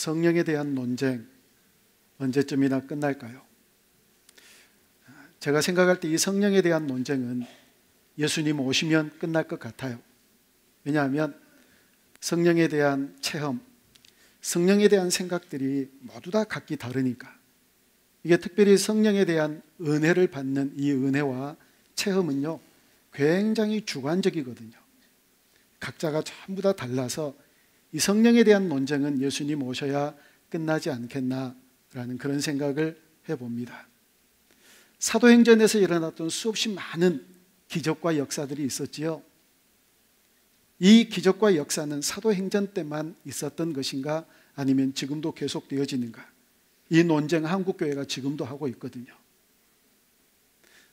성령에 대한 논쟁 언제쯤이나 끝날까요? 제가 생각할 때 이 성령에 대한 논쟁은 예수님 오시면 끝날 것 같아요. 왜냐하면 성령에 대한 체험, 성령에 대한 생각들이 모두 다 각기 다르니까. 이게 특별히 성령에 대한 은혜를 받는 이 은혜와 체험은요, 굉장히 주관적이거든요. 각자가 전부 다 달라서 이 성령에 대한 논쟁은 예수님 오셔야 끝나지 않겠나라는 그런 생각을 해봅니다. 사도행전에서 일어났던 수없이 많은 기적과 역사들이 있었지요. 이 기적과 역사는 사도행전 때만 있었던 것인가, 아니면 지금도 계속되어지는가? 이 논쟁 한국교회가 지금도 하고 있거든요.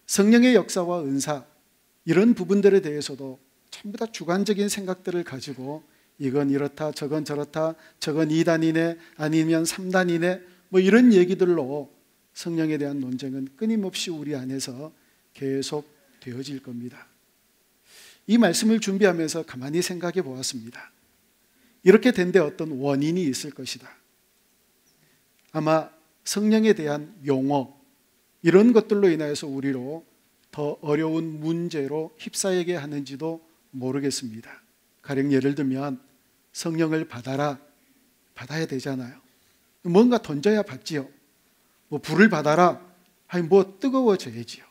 성령의 역사와 은사, 이런 부분들에 대해서도 전부 다 주관적인 생각들을 가지고 이건 이렇다, 저건 저렇다, 저건 2단이네, 아니면 3단이네, 뭐 이런 얘기들로 성령에 대한 논쟁은 끊임없이 우리 안에서 계속 되어질 겁니다. 이 말씀을 준비하면서 가만히 생각해 보았습니다. 이렇게 된 데 어떤 원인이 있을 것이다. 아마 성령에 대한 용어, 이런 것들로 인하여서 우리로 더 어려운 문제로 휩싸이게 하는지도 모르겠습니다. 가령 예를 들면 성령을 받아라, 받아야 되잖아요. 뭔가 던져야 받지요. 뭐 불을 받아라, 아니 뭐 뜨거워져야지요.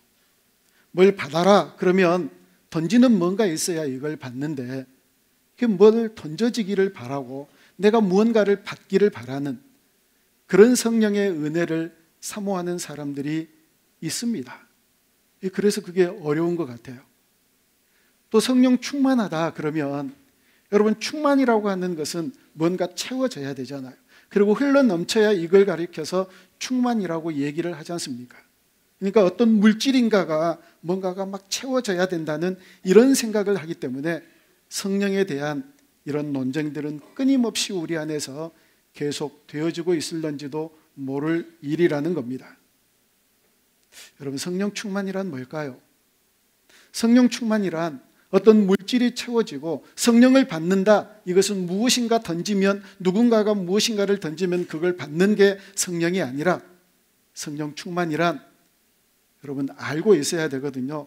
뭘 받아라 그러면 던지는 뭔가 있어야 이걸 받는데, 뭘 던져지기를 바라고 내가 무언가를 받기를 바라는 그런 성령의 은혜를 사모하는 사람들이 있습니다. 그래서 그게 어려운 것 같아요. 또 성령 충만하다 그러면, 여러분 충만이라고 하는 것은 뭔가 채워져야 되잖아요. 그리고 흘러 넘쳐야 이걸 가리켜서 충만이라고 얘기를 하지 않습니까? 그러니까 어떤 물질인가가 뭔가가 막 채워져야 된다는 이런 생각을 하기 때문에 성령에 대한 이런 논쟁들은 끊임없이 우리 안에서 계속 되어지고 있을런지도 모를 일이라는 겁니다. 여러분, 성령 충만이란 뭘까요? 성령 충만이란 어떤 물질이 채워지고 성령을 받는다, 이것은 무엇인가 던지면, 누군가가 무엇인가를 던지면 그걸 받는 게 성령이 아니라, 성령 충만이란 여러분 알고 있어야 되거든요.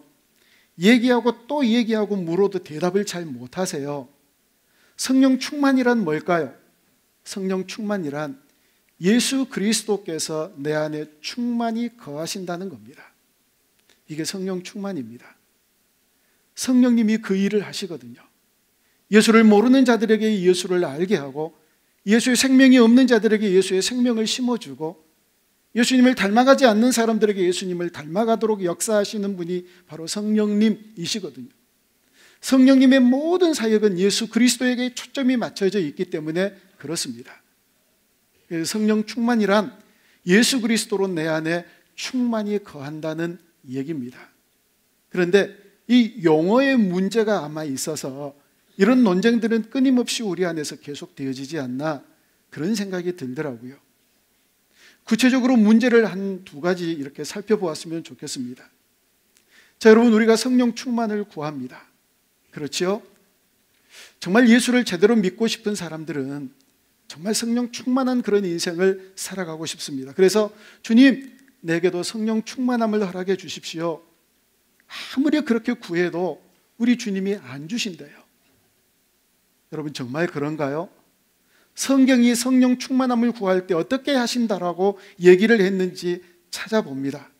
얘기하고 또 얘기하고 물어도 대답을 잘 못하세요. 성령 충만이란 뭘까요? 성령 충만이란 예수 그리스도께서 내 안에 충만히 거하신다는 겁니다. 이게 성령 충만입니다. 성령님이 그 일을 하시거든요. 예수를 모르는 자들에게 예수를 알게 하고, 예수의 생명이 없는 자들에게 예수의 생명을 심어주고, 예수님을 닮아가지 않는 사람들에게 예수님을 닮아가도록 역사하시는 분이 바로 성령님이시거든요. 성령님의 모든 사역은 예수 그리스도에게 초점이 맞춰져 있기 때문에 그렇습니다. 성령 충만이란 예수 그리스도로 내 안에 충만히 거한다는 얘기입니다. 그런데 이 용어의 문제가 아마 있어서 이런 논쟁들은 끊임없이 우리 안에서 계속 되어지지 않나, 그런 생각이 들더라고요. 구체적으로 문제를 한 두 가지 이렇게 살펴보았으면 좋겠습니다. 자, 여러분, 우리가 성령 충만을 구합니다. 그렇지요? 정말 예수를 제대로 믿고 싶은 사람들은 정말 성령 충만한 그런 인생을 살아가고 싶습니다. 그래서 주님, 내게도 성령 충만함을 허락해 주십시오. 아무리 그렇게 구해도 우리 주님이 안 주신대요. 여러분, 정말 그런가요? 성경이 성령 충만함을 구할 때 어떻게 하신다라고 얘기를 했는지 찾아봅니다.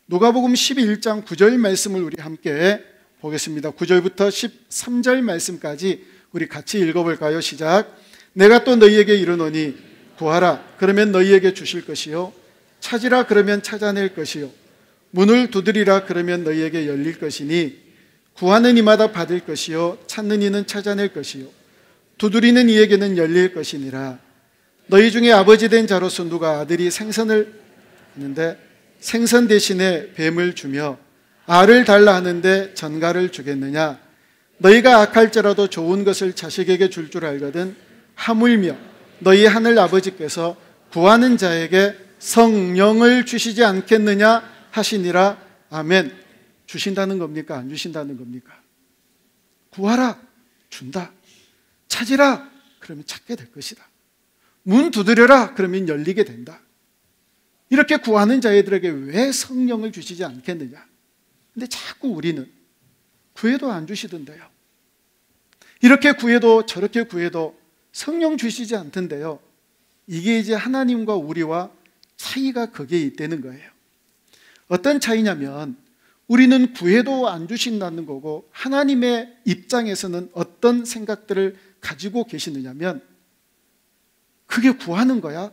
누가복음 12장 9절 말씀을 우리 함께 보겠습니다. 9절부터 13절 말씀까지 우리 같이 읽어볼까요? 시작. 내가 또 너희에게 이르노니 구하라 그러면 너희에게 주실 것이요, 찾으라 그러면 찾아낼 것이요, 문을 두드리라 그러면 너희에게 열릴 것이니, 구하는 이마다 받을 것이요, 찾는 이는 찾아낼 것이요, 두드리는 이에게는 열릴 것이니라. 너희 중에 아버지 된 자로서 누가 아들이 생선을 하는데 생선 대신에 뱀을 주며 알을 달라 하는데 전갈을 주겠느냐? 너희가 악할지라도 좋은 것을 자식에게 줄 줄 알거든 하물며 너희 하늘 아버지께서 구하는 자에게 성령을 주시지 않겠느냐 하시니라. 아멘. 주신다는 겁니까? 안 주신다는 겁니까? 구하라, 준다. 찾으라, 그러면 찾게 될 것이다. 문 두드려라 그러면 열리게 된다. 이렇게 구하는 자들에게 왜 성령을 주시지 않겠느냐? 근데 자꾸 우리는 구해도 안 주시던데요. 이렇게 구해도 저렇게 구해도 성령 주시지 않던데요. 이게 이제 하나님과 우리와 차이가 거기에 있다는 거예요. 어떤 차이냐면 우리는 구해도 안 주신다는 거고 하나님의 입장에서는 어떤 생각들을 가지고 계시느냐면 그게 구하는 거야?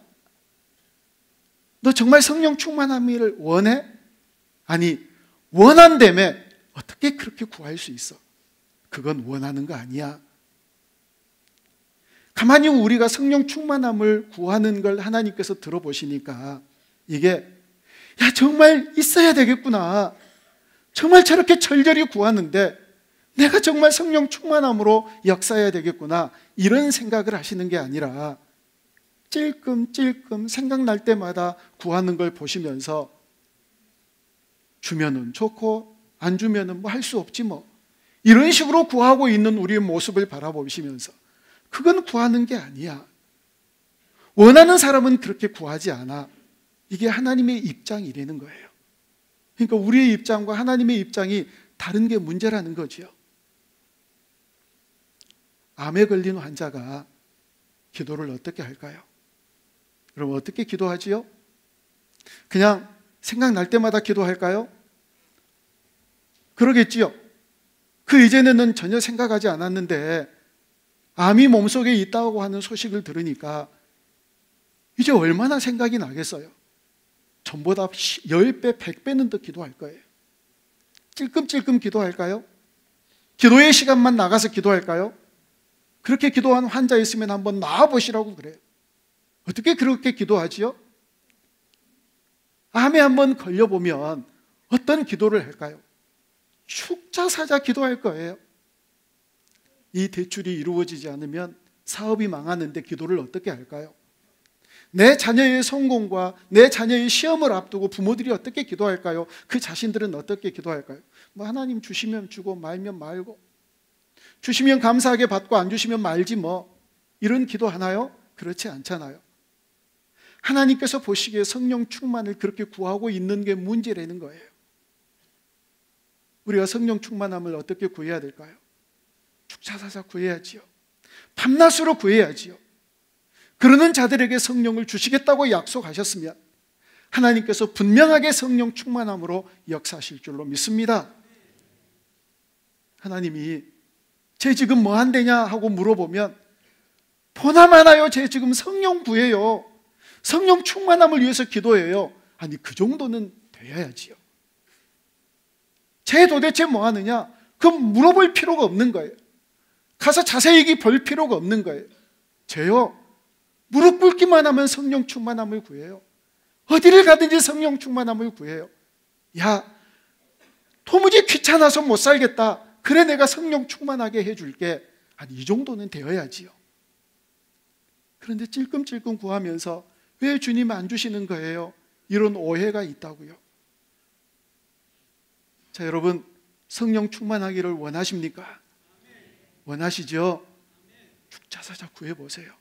너 정말 성령 충만함을 원해? 아니, 원한다며 어떻게 그렇게 구할 수 있어? 그건 원하는 거 아니야. 가만히 우리가 성령 충만함을 구하는 걸 하나님께서 들어보시니까 이게 야 정말 있어야 되겠구나. 정말 저렇게 절절히 구하는데 내가 정말 성령 충만함으로 역사해야 되겠구나. 이런 생각을 하시는 게 아니라 찔끔찔끔 생각날 때마다 구하는 걸 보시면서 주면은 좋고 안 주면은 뭐 할 수 없지 뭐. 이런 식으로 구하고 있는 우리의 모습을 바라보시면서 그건 구하는 게 아니야. 원하는 사람은 그렇게 구하지 않아. 이게 하나님의 입장이라는 거예요. 그러니까 우리의 입장과 하나님의 입장이 다른 게 문제라는 거지요. 암에 걸린 환자가 기도를 어떻게 할까요? 여러분 어떻게 기도하지요? 그냥 생각날 때마다 기도할까요? 그러겠지요. 그 이전에는 전혀 생각하지 않았는데 암이 몸속에 있다고 하는 소식을 들으니까 이제 얼마나 생각이 나겠어요. 전보다 10배, 100배는 더 기도할 거예요. 찔끔찔끔 기도할까요? 기도의 시간만 나가서 기도할까요? 그렇게 기도한 환자 있으면 한번 나와보시라고 그래요. 어떻게 그렇게 기도하지요? 암에 한번 걸려보면 어떤 기도를 할까요? 축자사자 기도할 거예요. 이 대출이 이루어지지 않으면 사업이 망하는데 기도를 어떻게 할까요? 내 자녀의 성공과 내 자녀의 시험을 앞두고 부모들이 어떻게 기도할까요? 그 자신들은 어떻게 기도할까요? 뭐 하나님 주시면 주고 말면 말고 주시면 감사하게 받고 안 주시면 말지 뭐 이런 기도 하나요? 그렇지 않잖아요. 하나님께서 보시기에 성령 충만을 그렇게 구하고 있는 게 문제라는 거예요. 우리가 성령 충만함을 어떻게 구해야 될까요? 축사사사 구해야지요. 밤낮으로 구해야지요. 그러는 자들에게 성령을 주시겠다고 약속하셨으면 하나님께서 분명하게 성령 충만함으로 역사하실 줄로 믿습니다. 하나님이 쟤 지금 뭐 한대냐 하고 물어보면 보나마나요 쟤 지금 성령 구해요. 성령 충만함을 위해서 기도해요. 아니 그 정도는 되어야지요. 쟤 도대체 뭐 하느냐? 그럼 물어볼 필요가 없는 거예요. 가서 자세히 볼 필요가 없는 거예요. 쟤요 무릎 꿇기만 하면 성령 충만함을 구해요. 어디를 가든지 성령 충만함을 구해요. 야 도무지 귀찮아서 못 살겠다. 그래 내가 성령 충만하게 해줄게. 아니 이 정도는 되어야지요. 그런데 찔끔찔끔 구하면서 왜 주님 안 주시는 거예요? 이런 오해가 있다고요. 자 여러분 성령 충만하기를 원하십니까? 원하시죠? 축자사자 구해보세요.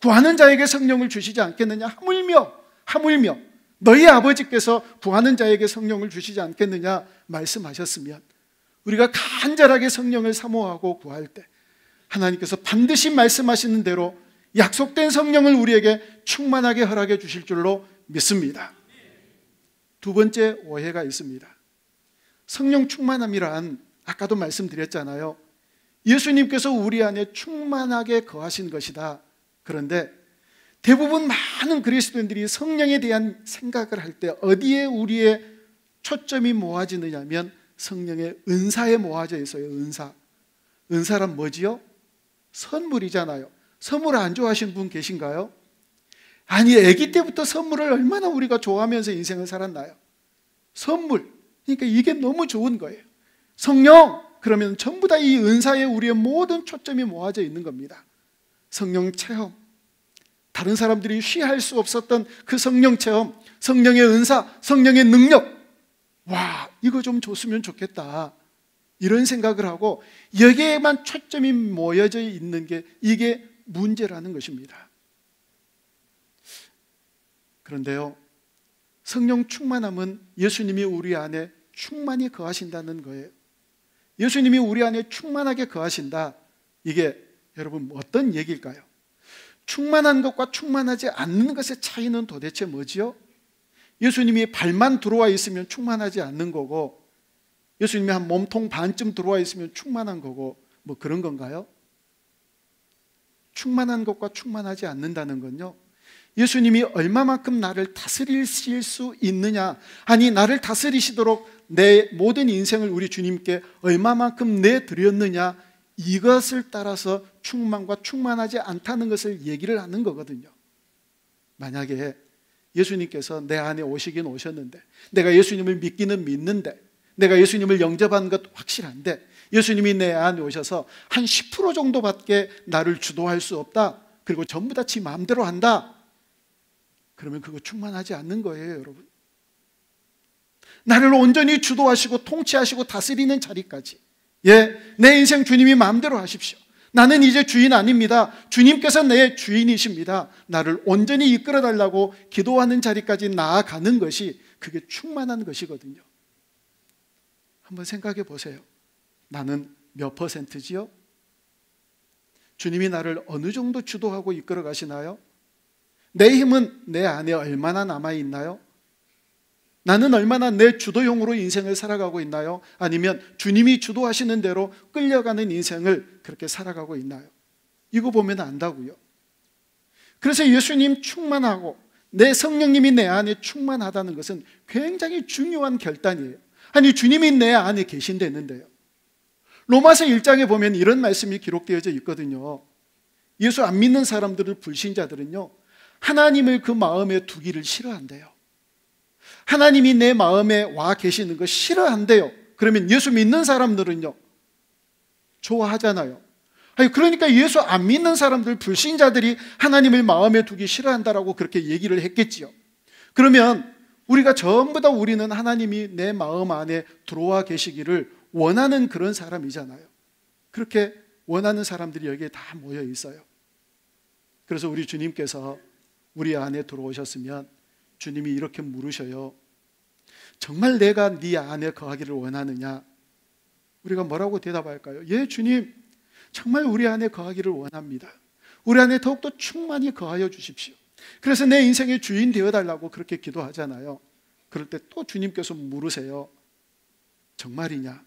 구하는 자에게 성령을 주시지 않겠느냐? 하물며 너희 아버지께서 구하는 자에게 성령을 주시지 않겠느냐 말씀하셨으면 우리가 간절하게 성령을 사모하고 구할 때 하나님께서 반드시 말씀하시는 대로 약속된 성령을 우리에게 충만하게 허락해 주실 줄로 믿습니다. 두 번째 오해가 있습니다. 성령 충만함이란 아까도 말씀드렸잖아요. 예수님께서 우리 안에 충만하게 거하신 것이다. 그런데 대부분 많은 그리스도인들이 성령에 대한 생각을 할 때 어디에 우리의 초점이 모아지느냐면 성령의 은사에 모아져 있어요. 은사란 뭐지요? 선물이잖아요. 선물 안 좋아하시는 분 계신가요? 아니 아기 때부터 선물을 얼마나 우리가 좋아하면서 인생을 살았나요? 선물, 그러니까 이게 너무 좋은 거예요. 성령, 그러면 전부 다 이 은사에 우리의 모든 초점이 모아져 있는 겁니다. 성령 체험, 다른 사람들이 쉬할 수 없었던 그 성령 체험, 성령의 은사, 성령의 능력, 와 이거 좀 줬으면 좋겠다 이런 생각을 하고 여기에만 초점이 모여져 있는 게 이게 문제라는 것입니다. 그런데요, 성령 충만함은 예수님이 우리 안에 충만히 거하신다는 거예요. 예수님이 우리 안에 충만하게 거하신다. 이게 여러분 어떤 얘기일까요? 충만한 것과 충만하지 않는 것의 차이는 도대체 뭐지요? 예수님이 발만 들어와 있으면 충만하지 않는 거고, 예수님이 한 몸통 반쯤 들어와 있으면 충만한 거고, 뭐 그런 건가요? 충만한 것과 충만하지 않는다는 건요, 예수님이 얼마만큼 나를 다스리실 수 있느냐, 아니 나를 다스리시도록 내 모든 인생을 우리 주님께 얼마만큼 내드렸느냐, 이것을 따라서 충만과 충만하지 않다는 것을 얘기를 하는 거거든요. 만약에 예수님께서 내 안에 오시긴 오셨는데, 내가 예수님을 믿기는 믿는데, 내가 예수님을 영접한 것 확실한데, 예수님이 내 안에 오셔서 한 10% 정도밖에 나를 주도할 수 없다, 그리고 전부 다 지 마음대로 한다, 그러면 그거 충만하지 않는 거예요, 여러분. 나를 온전히 주도하시고 통치하시고 다스리는 자리까지, 내 인생 주님이 마음대로 하십시오, 나는 이제 주인 아닙니다, 주님께서 내 주인이십니다, 나를 온전히 이끌어 달라고 기도하는 자리까지 나아가는 것이, 그게 충만한 것이거든요. 한번 생각해 보세요. 나는 몇 %지요? 주님이 나를 어느 정도 주도하고 이끌어 가시나요? 내 힘은 내 안에 얼마나 남아있나요? 나는 얼마나 내 주도형으로 인생을 살아가고 있나요? 아니면 주님이 주도하시는 대로 끌려가는 인생을 그렇게 살아가고 있나요? 이거 보면 안다고요. 그래서 예수님 충만하고 내 성령님이 내 안에 충만하다는 것은 굉장히 중요한 결단이에요. 아니, 주님이 내 안에 계신다는데요. 로마서 1장에 보면 이런 말씀이 기록되어져 있거든요. 예수 안 믿는 사람들을, 불신자들은요, 하나님을 그 마음에 두기를 싫어한대요. 하나님이 내 마음에 와 계시는 거 싫어한대요. 그러면 예수 믿는 사람들은요, 좋아하잖아요. 아니, 그러니까 예수 안 믿는 사람들, 불신자들이 하나님을 마음에 두기 싫어한다라고 그렇게 얘기를 했겠지요. 그러면 우리가 전부 다, 우리는 하나님이 내 마음 안에 들어와 계시기를 원하는 그런 사람이잖아요. 그렇게 원하는 사람들이 여기에 다 모여 있어요. 그래서 우리 주님께서 우리 안에 들어오셨으면 주님이 이렇게 물으셔요. 정말 내가 네 안에 거하기를 원하느냐? 우리가 뭐라고 대답할까요? 예, 주님, 정말 우리 안에 거하기를 원합니다. 우리 안에 더욱더 충만히 거하여 주십시오. 그래서 내 인생의 주인 되어달라고 그렇게 기도하잖아요. 그럴 때 또 주님께서 물으세요. 정말이냐?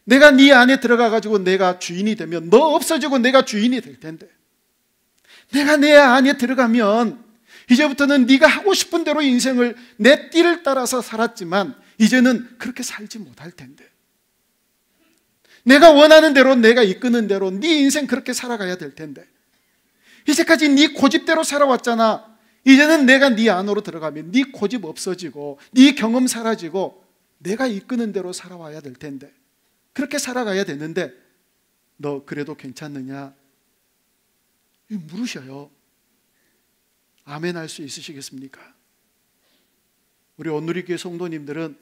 내가 네 안에 들어가가지고 내가 주인이 되면 너 없어지고 내가 주인이 될 텐데, 내가 내 안에 들어가면 이제부터는 네가 하고 싶은 대로 인생을 내 띠를 따라서 살았지만 이제는 그렇게 살지 못할 텐데, 내가 원하는 대로, 내가 이끄는 대로 네 인생 그렇게 살아가야 될 텐데, 이제까지 네 고집대로 살아왔잖아. 이제는 내가 네 안으로 들어가면 네 고집 없어지고 네 경험 사라지고 내가 이끄는 대로 살아와야 될 텐데, 그렇게 살아가야 되는데 너 그래도 괜찮느냐? 물으셔요. 아멘 할 수 있으시겠습니까? 우리 온누리교회 성도님들은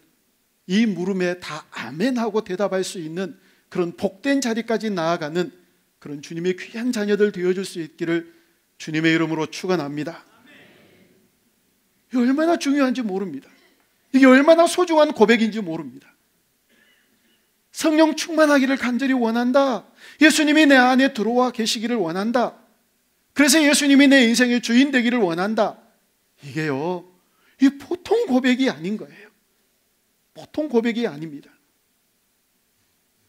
이 물음에 다 아멘하고 대답할 수 있는 그런 복된 자리까지 나아가는 그런 주님의 귀한 자녀들 되어줄 수 있기를 주님의 이름으로 축원합니다. 이게 얼마나 중요한지 모릅니다. 이게 얼마나 소중한 고백인지 모릅니다. 성령 충만하기를 간절히 원한다. 예수님이 내 안에 들어와 계시기를 원한다. 그래서 예수님이 내 인생의 주인 되기를 원한다. 이게요, 이 보통 고백이 아닌 거예요. 보통 고백이 아닙니다.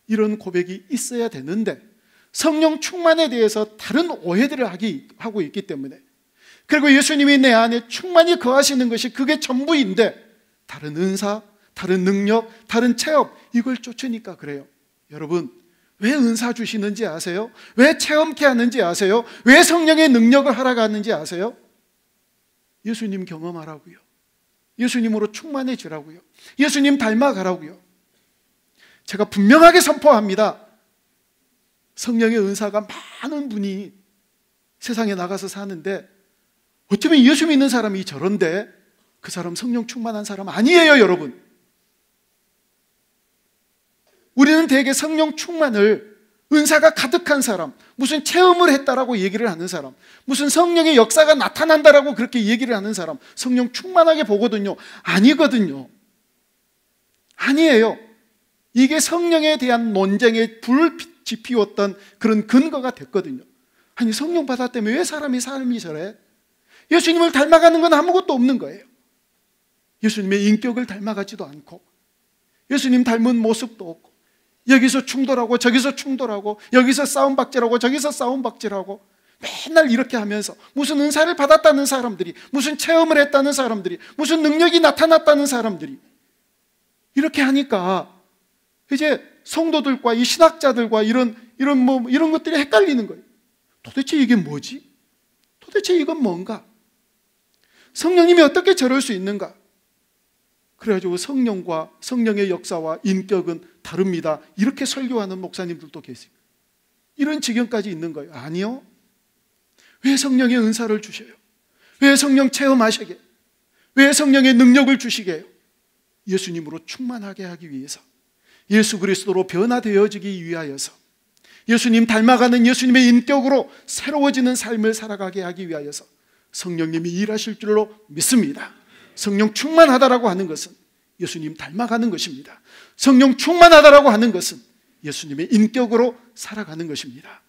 이런 고백이 있어야 되는데 성령 충만에 대해서 다른 오해들을 하고 있기 때문에, 그리고 예수님이 내 안에 충만히 거하시는 것이 그게 전부인데 다른 은사, 다른 능력, 다른 체험, 이걸 쫓으니까 그래요. 여러분, 왜 은사 주시는지 아세요? 왜 체험케 하는지 아세요? 왜 성령의 능력을 허락하는지 아세요? 예수님 경험하라고요. 예수님으로 충만해지라고요. 예수님 닮아가라고요. 제가 분명하게 선포합니다. 성령의 은사가 많은 분이 세상에 나가서 사는데 어쩌면 예수 믿는 사람이 저런데 그 사람 성령 충만한 사람 아니에요, 여러분. 우리는 대개 성령 충만을 은사가 가득한 사람, 무슨 체험을 했다라고 얘기를 하는 사람, 무슨 성령의 역사가 나타난다라고 그렇게 얘기를 하는 사람, 성령 충만하게 보거든요. 아니거든요. 아니에요. 이게 성령에 대한 논쟁에 불빛이 피웠던 그런 근거가 됐거든요. 아니, 성령 받았다며 왜 사람이 삶이 저래? 예수님을 닮아가는 건 아무것도 없는 거예요. 예수님의 인격을 닮아가지도 않고, 예수님 닮은 모습도 없고, 여기서 충돌하고 저기서 충돌하고, 여기서 싸움박질하고 저기서 싸움박질하고, 맨날 이렇게 하면서 무슨 은사를 받았다는 사람들이, 무슨 체험을 했다는 사람들이, 무슨 능력이 나타났다는 사람들이 이렇게 하니까 이제 성도들과 이 신학자들과 이런 것들이 헷갈리는 거예요. 도대체 이게 뭐지? 도대체 이건 뭔가? 성령님이 어떻게 저럴 수 있는가? 그래가지고 성령과 성령의 역사와 인격은 다릅니다, 이렇게 설교하는 목사님들도 계세요. 이런 지경까지 있는 거예요. 아니요. 왜 성령의 은사를 주셔요? 왜 성령 체험하시게? 왜 성령의 능력을 주시게 해요? 예수님으로 충만하게 하기 위해서, 예수 그리스도로 변화되어지기 위하여서, 예수님 닮아가는 예수님의 인격으로 새로워지는 삶을 살아가게 하기 위하여서 성령님이 일하실 줄로 믿습니다. 성령 충만하다라고 하는 것은 예수님 닮아가는 것입니다. 성령 충만하다라고 하는 것은 예수님의 인격으로 살아가는 것입니다.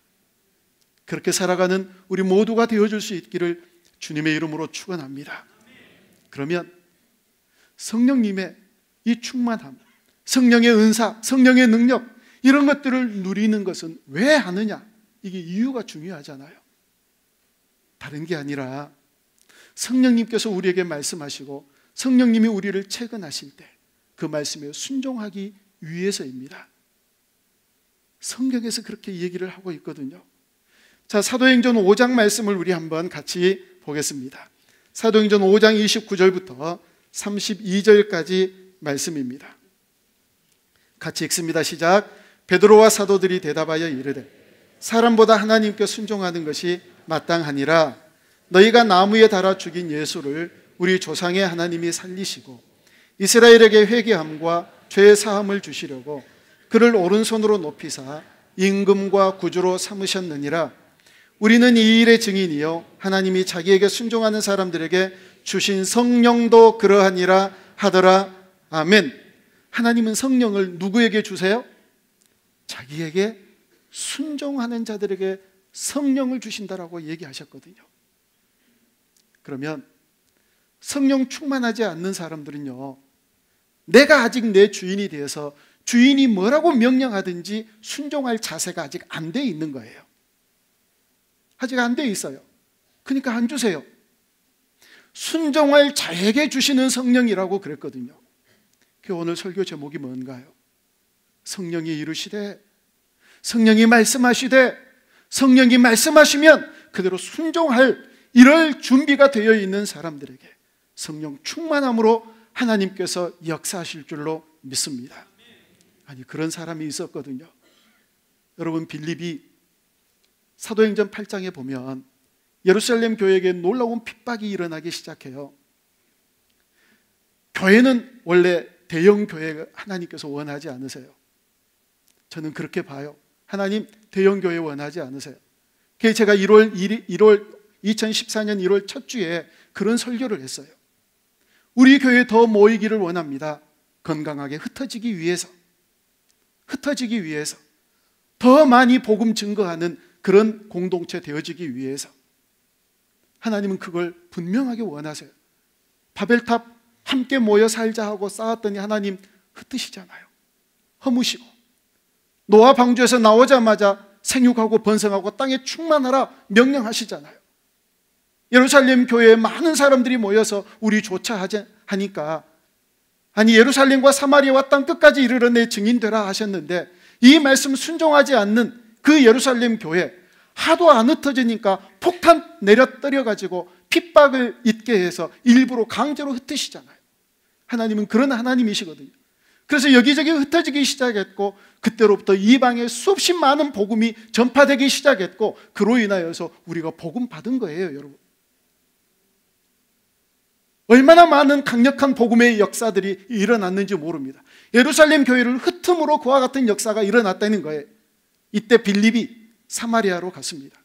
그렇게 살아가는 우리 모두가 되어줄 수 있기를 주님의 이름으로 축원합니다. 그러면 성령님의 이 충만함, 성령의 은사, 성령의 능력, 이런 것들을 누리는 것은 왜 하느냐? 이게 이유가 중요하잖아요. 다른 게 아니라 성령님께서 우리에게 말씀하시고 성령님이 우리를 채근하실 때 그 말씀에 순종하기 위해서입니다. 성경에서 그렇게 얘기를 하고 있거든요. 자, 사도행전 5장 말씀을 우리 한번 같이 보겠습니다. 사도행전 5장 29절부터 32절까지 말씀입니다. 같이 읽습니다. 시작. 베드로와 사도들이 대답하여 이르되 사람보다 하나님께 순종하는 것이 마땅하니라. 너희가 나무에 달아 죽인 예수를 우리 조상의 하나님이 살리시고 이스라엘에게 회개함과 죄 사함을 주시려고 그를 오른손으로 높이사 임금과 구주로 삼으셨느니라. 우리는 이 일의 증인이요 하나님이 자기에게 순종하는 사람들에게 주신 성령도 그러하니라 하더라. 아멘. 하나님은 성령을 누구에게 주세요? 자기에게 순종하는 자들에게 성령을 주신다라고 얘기하셨거든요. 그러면 성령 충만하지 않는 사람들은요, 내가 아직 내 주인이 되어서 주인이 뭐라고 명령하든지 순종할 자세가 아직 안 돼 있는 거예요. 아직 안 돼 있어요. 그러니까 안 주세요. 순종할 자에게 주시는 성령이라고 그랬거든요. 그 오늘 설교 제목이 뭔가요? 성령이 이르시되, 성령이 말씀하시되, 성령이 말씀하시면 그대로 순종할 이럴 준비가 되어 있는 사람들에게 성령 충만함으로 하나님께서 역사하실 줄로 믿습니다. 아니, 그런 사람이 있었거든요. 여러분, 빌립이 사도행전 8장에 보면 예루살렘 교회에게 놀라운 핍박이 일어나기 시작해요. 교회는 원래 대형 교회 하나님께서 원하지 않으세요. 저는 그렇게 봐요. 하나님 대형 교회 원하지 않으세요. 그래서 제가 2014년 1월 첫 주에 그런 설교를 했어요. 우리 교회에 더 모이기를 원합니다. 건강하게 흩어지기 위해서, 더 많이 복음 증거하는 그런 공동체 되어지기 위해서. 하나님은 그걸 분명하게 원하세요. 바벨탑 함께 모여 살자 하고 쌓았더니 하나님 흩으시잖아요. 허무시고, 노아 방주에서 나오자마자 생육하고 번성하고 땅에 충만하라 명령하시잖아요. 예루살렘 교회에 많은 사람들이 모여서 우리 조차 하니까, 아니 예루살렘과 사마리아와 땅 끝까지 이르러 내 증인 되라 하셨는데, 이 말씀 순종하지 않는 그 예루살렘 교회 하도 안 흩어지니까 폭탄 내려 떨어가지고 핍박을 잊게 해서 일부러 강제로 흩으시잖아요. 하나님은 그런 하나님이시거든요. 그래서 여기저기 흩어지기 시작했고, 그때로부터 이방에 수없이 많은 복음이 전파되기 시작했고, 그로 인하여서 우리가 복음 받은 거예요, 여러분. 얼마나 많은 강력한 복음의 역사들이 일어났는지 모릅니다. 예루살렘 교회를 흩음으로 그와 같은 역사가 일어났다는 거예요. 이때 빌립이 사마리아로 갔습니다.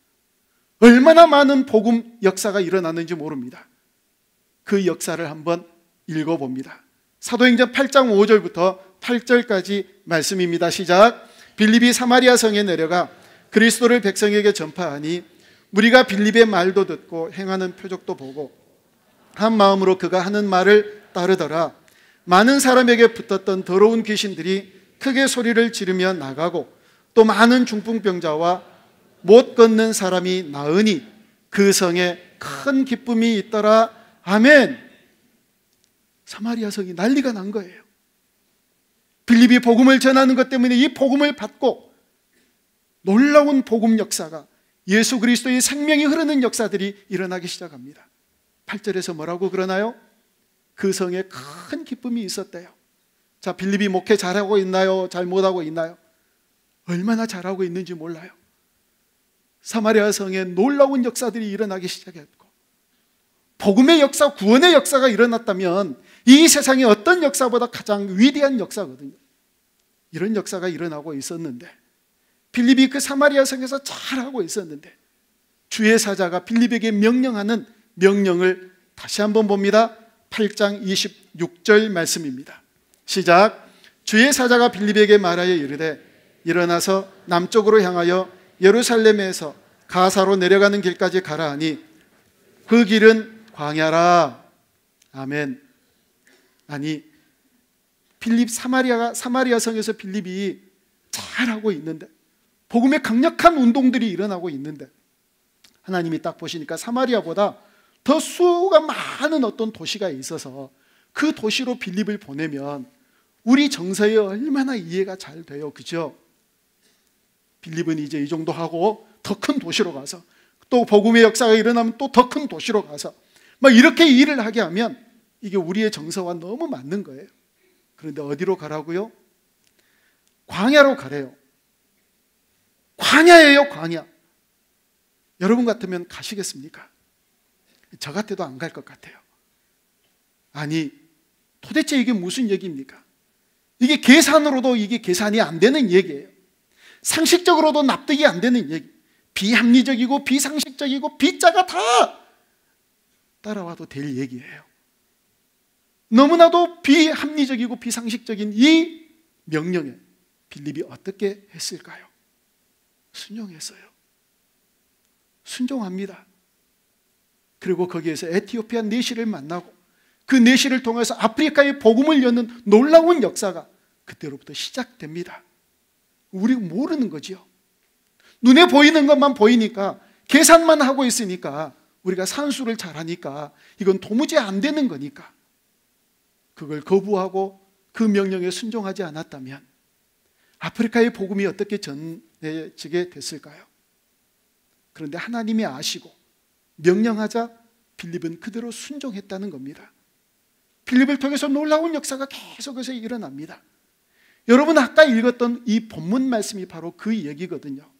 얼마나 많은 복음 역사가 일어났는지 모릅니다. 그 역사를 한번 읽어봅니다. 사도행전 8장 5절부터 8절까지 말씀입니다. 시작. 빌립이 사마리아 성에 내려가 그리스도를 백성에게 전파하니 무리가 빌립의 말도 듣고 행하는 표적도 보고 한 마음으로 그가 하는 말을 따르더라. 많은 사람에게 붙었던 더러운 귀신들이 크게 소리를 지르며 나가고 또 많은 중풍병자와 못 걷는 사람이 나으니 그 성에 큰 기쁨이 있더라. 아멘. 사마리아 성이 난리가 난 거예요. 빌립이 복음을 전하는 것 때문에 이 복음을 받고 놀라운 복음 역사가, 예수 그리스도의 생명이 흐르는 역사들이 일어나기 시작합니다. 8절에서 뭐라고 그러나요? 그 성에 큰 기쁨이 있었대요. 자, 빌립이 목회 잘하고 있나요? 잘 못하고 있나요? 얼마나 잘하고 있는지 몰라요. 사마리아 성에 놀라운 역사들이 일어나기 시작했고, 복음의 역사, 구원의 역사가 일어났다면 이 세상의 어떤 역사보다 가장 위대한 역사거든요. 이런 역사가 일어나고 있었는데, 빌립이 그 사마리아 성에서 잘하고 있었는데, 주의 사자가 빌립에게 명령하는 명령을 다시 한번 봅니다. 8장 26절 말씀입니다. 시작. 주의 사자가 빌립에게 말하여 이르되 일어나서 남쪽으로 향하여 예루살렘에서 가사로 내려가는 길까지 가라 하니 그 길은 광야라. 아멘. 아니, 빌립 사마리아 성에서 빌립이 잘하고 있는데, 복음의 강력한 운동들이 일어나고 있는데, 하나님이 딱 보시니까 사마리아보다 더 수가 많은 어떤 도시가 있어서 그 도시로 빌립을 보내면 우리 정서에 얼마나 이해가 잘 돼요. 그죠? 빌립은 이제 이 정도 하고 더 큰 도시로 가서, 또 복음의 역사가 일어나면 또 더 큰 도시로 가서 막 이렇게 일을 하게 하면 이게 우리의 정서와 너무 맞는 거예요. 그런데 어디로 가라고요? 광야로 가래요. 광야예요, 광야. 여러분 같으면 가시겠습니까? 저 같아도 안 갈 것 같아요. 아니, 도대체 이게 무슨 얘기입니까? 이게 계산으로도 이게 계산이 안 되는 얘기예요. 상식적으로도 납득이 안 되는 얘기. 비합리적이고 비상식적이고 B자가 다 따라와도 될 얘기예요. 너무나도 비합리적이고 비상식적인 이 명령에 빌립이 어떻게 했을까요? 순종했어요. 순종합니다. 그리고 거기에서 에티오피아 내시를 만나고 그 내시를 통해서 아프리카의 복음을 여는 놀라운 역사가 그때로부터 시작됩니다. 우리가 모르는 거죠. 눈에 보이는 것만 보이니까, 계산만 하고 있으니까, 우리가 산수를 잘하니까 이건 도무지 안 되는 거니까 그걸 거부하고 그 명령에 순종하지 않았다면 아프리카의 복음이 어떻게 전해지게 됐을까요? 그런데 하나님이 아시고 명령하자 빌립은 그대로 순종했다는 겁니다. 빌립을 통해서 놀라운 역사가 계속해서 일어납니다. 여러분, 아까 읽었던 이 본문 말씀이 바로 그 얘기거든요.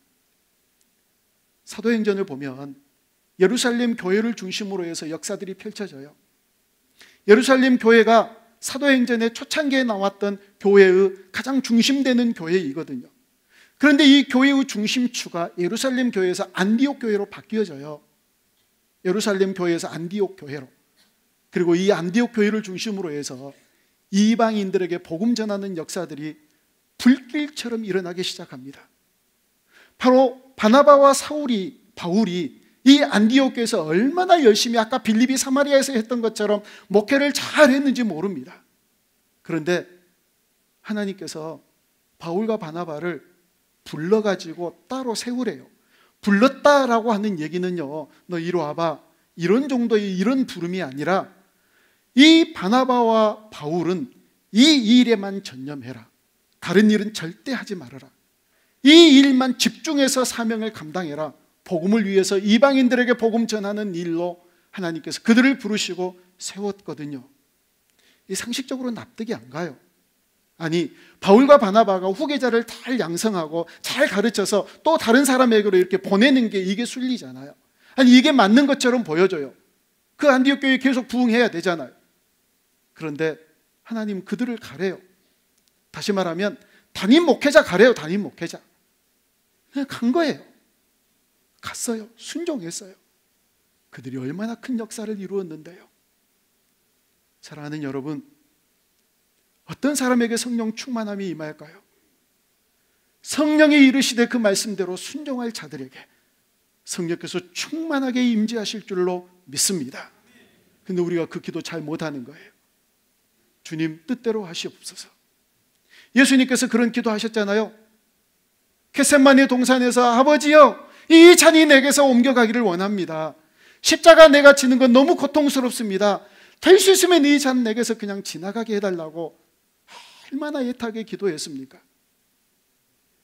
사도행전을 보면 예루살렘 교회를 중심으로 해서 역사들이 펼쳐져요. 예루살렘 교회가 사도행전의 초창기에 나왔던 교회의 가장 중심되는 교회이거든요. 그런데 이 교회의 중심추가 예루살렘 교회에서 안디옥 교회로 바뀌어져요. 예루살렘 교회에서 안디옥 교회로. 그리고 이 안디옥 교회를 중심으로 해서 이방인들에게 복음 전하는 역사들이 불길처럼 일어나기 시작합니다. 바로 바나바와 바울이 이 안디옥 교회에서 얼마나 열심히 아까 빌립이 사마리아에서 했던 것처럼 목회를 잘 했는지 모릅니다. 그런데 하나님께서 바울과 바나바를 불러가지고 따로 세우래요. 불렀다라고 하는 얘기는요, 너 이리 와봐, 이런 정도의 이런 부름이 아니라 이 바나바와 바울은 이 일에만 전념해라. 다른 일은 절대 하지 말아라. 이 일만 집중해서 사명을 감당해라. 복음을 위해서 이방인들에게 복음 전하는 일로 하나님께서 그들을 부르시고 세웠거든요. 이 상식적으로 납득이 안 가요. 아니, 바울과 바나바가 후계자를 잘 양성하고 잘 가르쳐서 또 다른 사람에게로 이렇게 보내는 게 이게 순리잖아요. 아니, 이게 맞는 것처럼 보여져요. 그 안디옥 교회에 계속 부흥해야 되잖아요. 그런데 하나님 그들을 가래요. 다시 말하면 담임 목회자 가래요. 담임 목회자. 그냥 간 거예요. 갔어요. 순종했어요. 그들이 얼마나 큰 역사를 이루었는데요. 사랑하는 여러분, 어떤 사람에게 성령 충만함이 임할까요? 성령이 이르시되 그 말씀대로 순종할 자들에게 성령께서 충만하게 임재하실 줄로 믿습니다. 근데 우리가 그 기도 잘 못하는 거예요. 주님 뜻대로 하시옵소서. 예수님께서 그런 기도 하셨잖아요. 겟세마네 동산에서 아버지여, 이 잔이 내게서 옮겨가기를 원합니다. 십자가 내가 지는 건 너무 고통스럽습니다. 될 수 있으면 이 잔 내게서 그냥 지나가게 해달라고 얼마나 애타게 기도했습니까?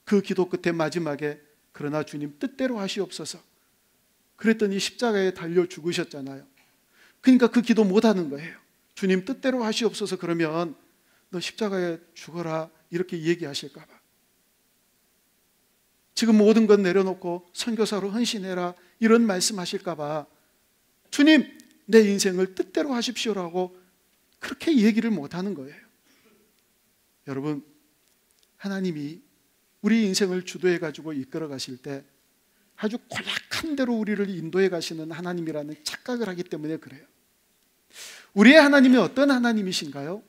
그 기도 끝에 마지막에 그러나 주님 뜻대로 하시옵소서 그랬더니 십자가에 달려 죽으셨잖아요. 그러니까 그 기도 못하는 거예요. 주님 뜻대로 하시옵소서 그러면 너 십자가에 죽어라 이렇게 얘기하실까 봐. 지금 모든 것 내려놓고 선교사로 헌신해라 이런 말씀하실까 봐 주님 내 인생을 뜻대로 하십시오라고 그렇게 얘기를 못하는 거예요. 여러분, 하나님이 우리 인생을 주도해 가지고 이끌어 가실 때 아주 고약한 대로 우리를 인도해 가시는 하나님이라는 착각을 하기 때문에 그래요. 우리의 하나님이 어떤 하나님이신가요?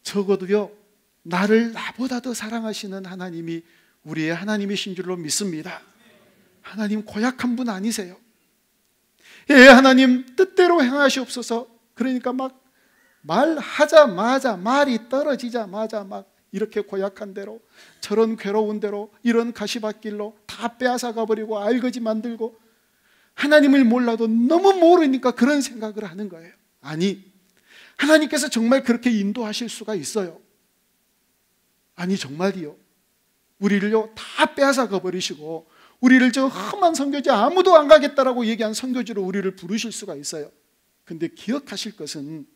적어도요, 나를 나보다 더 사랑하시는 하나님이 우리의 하나님이신 줄로 믿습니다. 하나님 고약한 분 아니세요. 예, 하나님 뜻대로 행하시옵소서. 그러니까 막 말하자마자 말이 떨어지자마자 막 이렇게 고약한 대로 저런 괴로운 대로 이런 가시밭길로 다 빼앗아 가버리고 알거지 만들고 하나님을 몰라도 너무 모르니까 그런 생각을 하는 거예요. 아니, 하나님께서 정말 그렇게 인도하실 수가 있어요. 아니 정말이요. 우리를요 다 빼앗아 가버리시고 우리를 저 험한 선교지 아무도 안 가겠다라고 얘기한 선교지로 우리를 부르실 수가 있어요. 근데 기억하실 것은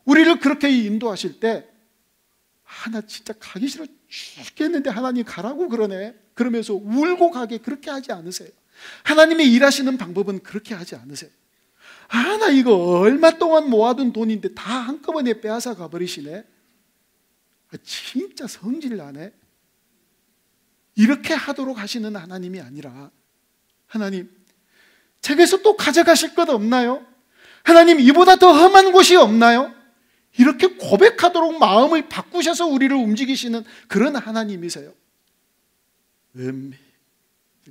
우리를 그렇게 인도하실 때 나 진짜 가기 싫어 죽겠는데 하나님 가라고 그러네 그러면서 울고 가게 그렇게 하지 않으세요. 하나님의 일하시는 방법은 그렇게 하지 않으세요. 나 이거 얼마 동안 모아둔 돈인데 다 한꺼번에 빼앗아 가버리시네. 진짜 성질 나네. 이렇게 하도록 하시는 하나님이 아니라 하나님 제게서 또 가져가실 것 없나요? 하나님 이보다 더 험한 곳이 없나요? 이렇게 고백하도록 마음을 바꾸셔서 우리를 움직이시는 그런 하나님이세요.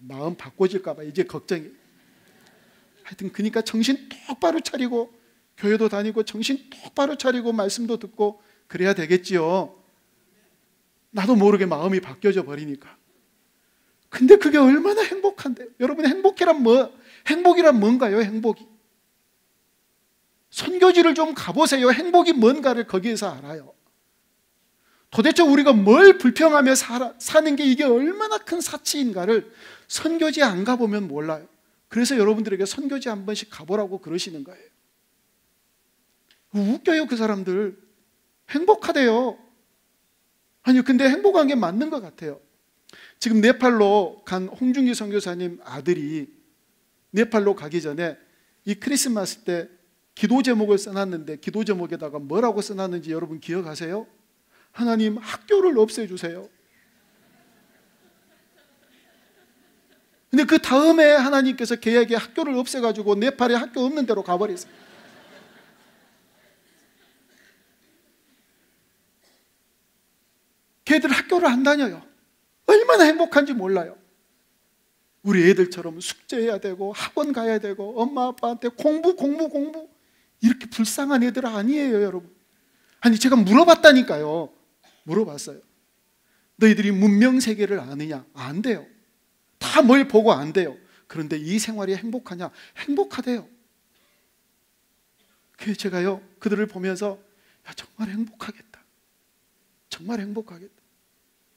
마음 바꿔질까 봐 이제 걱정이. 하여튼 그러니까 정신 똑바로 차리고 교회도 다니고 정신 똑바로 차리고 말씀도 듣고 그래야 되겠지요. 나도 모르게 마음이 바뀌어져 버리니까. 근데 그게 얼마나 행복한데. 여러분 행복이란 행복이란 뭔가요? 행복이. 선교지를 좀 가보세요. 행복이 뭔가를 거기에서 알아요. 도대체 우리가 뭘 불평하며 사는 게 이게 얼마나 큰 사치인가를 선교지 안 가보면 몰라요. 그래서 여러분들에게 선교지 한 번씩 가보라고 그러시는 거예요. 웃겨요 그 사람들. 행복하대요. 아니 근데 행복한 게 맞는 것 같아요. 지금 네팔로 간 홍준기 선교사님 아들이 네팔로 가기 전에 이 크리스마스 때 기도 제목을 써놨는데 기도 제목에다가 뭐라고 써놨는지 여러분 기억하세요? 하나님 학교를 없애주세요. 근데 그 다음에 하나님께서 걔에게 학교를 없애가지고 네팔에 학교 없는 데로 가버렸어요. 걔들 학교를 안 다녀요. 얼마나 행복한지 몰라요. 우리 애들처럼 숙제해야 되고 학원 가야 되고 엄마 아빠한테 공부 이렇게 불쌍한 애들 아니에요 여러분. 아니 제가 물어봤다니까요. 물어봤어요. 너희들이 문명세계를 아느냐? 안 돼요. 다 뭘 보고 안 돼요. 그런데 이 생활이 행복하냐? 행복하대요. 그래서 제가요 그들을 보면서 정말 행복하겠다. 정말 행복하겠다.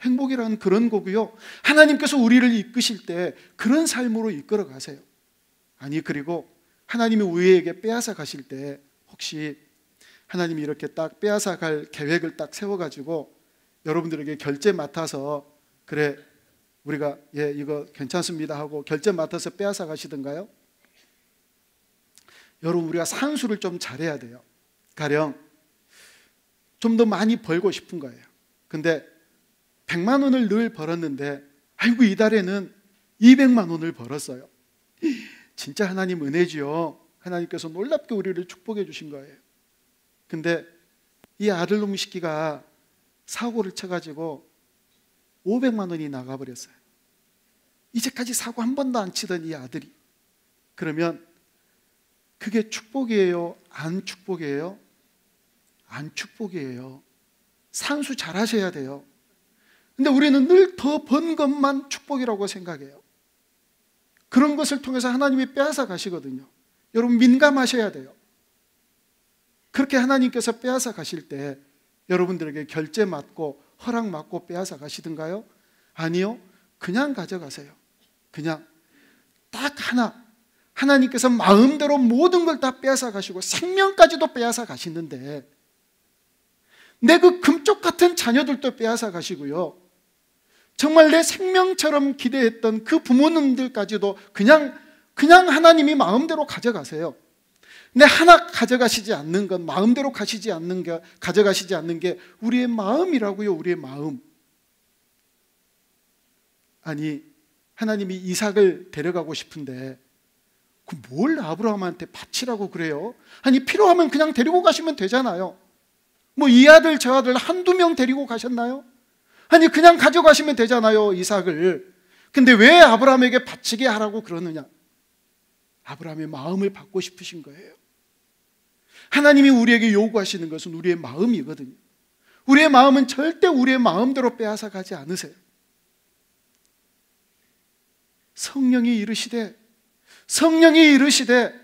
행복이란 그런 거고요. 하나님께서 우리를 이끄실 때 그런 삶으로 이끌어 가세요. 아니 그리고 하나님이 우리에게 빼앗아 가실 때 혹시 하나님이 이렇게 딱 빼앗아 갈 계획을 딱 세워가지고 여러분들에게 결제 맡아서 그래 우리가 이거 괜찮습니다 하고 결제 맡아서 빼앗아 가시던가요? 여러분 우리가 산수를 좀 잘해야 돼요. 가령 좀 더 많이 벌고 싶은 거예요. 근데 100만 원을 늘 벌었는데 아이고 이달에는 200만 원을 벌었어요. 진짜 하나님 은혜지요. 하나님께서 놀랍게 우리를 축복해 주신 거예요. 근데 이 아들놈 시끼가 사고를 쳐가지고 500만 원이 나가버렸어요. 이제까지 사고 한 번도 안 치던 이 아들이. 그러면 그게 축복이에요? 안 축복이에요? 안 축복이에요. 산수 잘 하셔야 돼요. 근데 우리는 늘 더 번 것만 축복이라고 생각해요. 그런 것을 통해서 하나님이 빼앗아 가시거든요. 여러분 민감하셔야 돼요. 그렇게 하나님께서 빼앗아 가실 때 여러분들에게 결제 맞고 허락 맞고 빼앗아 가시던가요? 아니요. 그냥 가져가세요. 그냥 딱 하나. 하나님께서 마음대로 모든 걸 다 빼앗아 가시고 생명까지도 빼앗아 가시는데 내 그 금쪽 같은 자녀들도 빼앗아 가시고요. 정말 내 생명처럼 기대했던 그 부모님들까지도 그냥 하나님이 마음대로 가져가세요. 근데 하나 가져가시지 않는 건 마음대로 가져가시지 않는 게 우리의 마음이라고요. 우리의 마음. 아니 하나님이 이삭을 데려가고 싶은데 뭘 아브라함한테 바치라고 그래요? 아니 필요하면 그냥 데리고 가시면 되잖아요. 뭐 이 아들 저 아들 한두 명 데리고 가셨나요? 아니 그냥 가져가시면 되잖아요. 이삭을. 근데 왜 아브라함에게 바치게 하라고 그러느냐? 아브라함의 마음을 받고 싶으신 거예요. 하나님이 우리에게 요구하시는 것은 우리의 마음이거든요. 우리의 마음은 절대 우리의 마음대로 빼앗아 가지 않으세요. 성령이 이르시되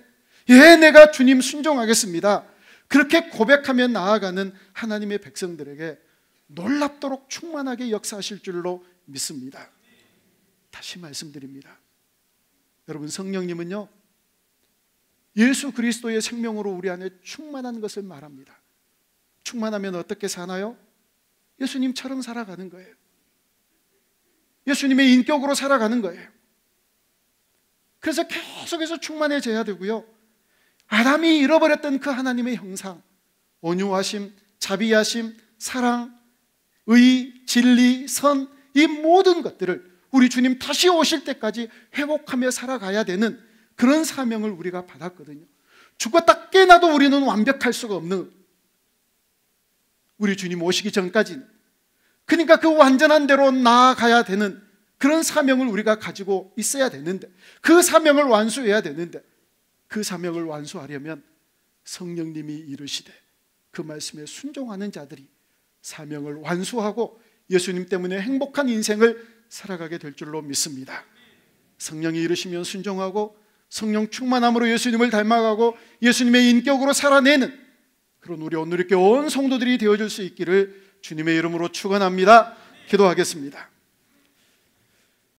예 내가 주님 순종하겠습니다. 그렇게 고백하며 나아가는 하나님의 백성들에게 놀랍도록 충만하게 역사하실 줄로 믿습니다. 다시 말씀드립니다. 여러분 성령님은요 예수 그리스도의 생명으로 우리 안에 충만한 것을 말합니다. 충만하면 어떻게 사나요? 예수님처럼 살아가는 거예요. 예수님의 인격으로 살아가는 거예요. 그래서 계속해서 충만해져야 되고요. 아담이 잃어버렸던 그 하나님의 형상, 온유하심, 자비하심, 사랑, 의, 진리, 선, 이 모든 것들을 우리 주님 다시 오실 때까지 회복하며 살아가야 되는 그런 사명을 우리가 받았거든요. 죽었다 깨나도 우리는 완벽할 수가 없는, 우리 주님 오시기 전까지는. 그러니까 그 완전한 대로 나아가야 되는 그런 사명을 우리가 가지고 있어야 되는데, 그 사명을 완수해야 되는데, 그 사명을 완수하려면 성령님이 이르시되 그 말씀에 순종하는 자들이 사명을 완수하고 예수님 때문에 행복한 인생을 살아가게 될 줄로 믿습니다. 성령이 이르시면 순종하고 성령 충만함으로 예수님을 닮아가고 예수님의 인격으로 살아내는 그런 우리 오늘 이렇게 온 성도들이 되어줄 수 있기를 주님의 이름으로 축원합니다. 기도하겠습니다.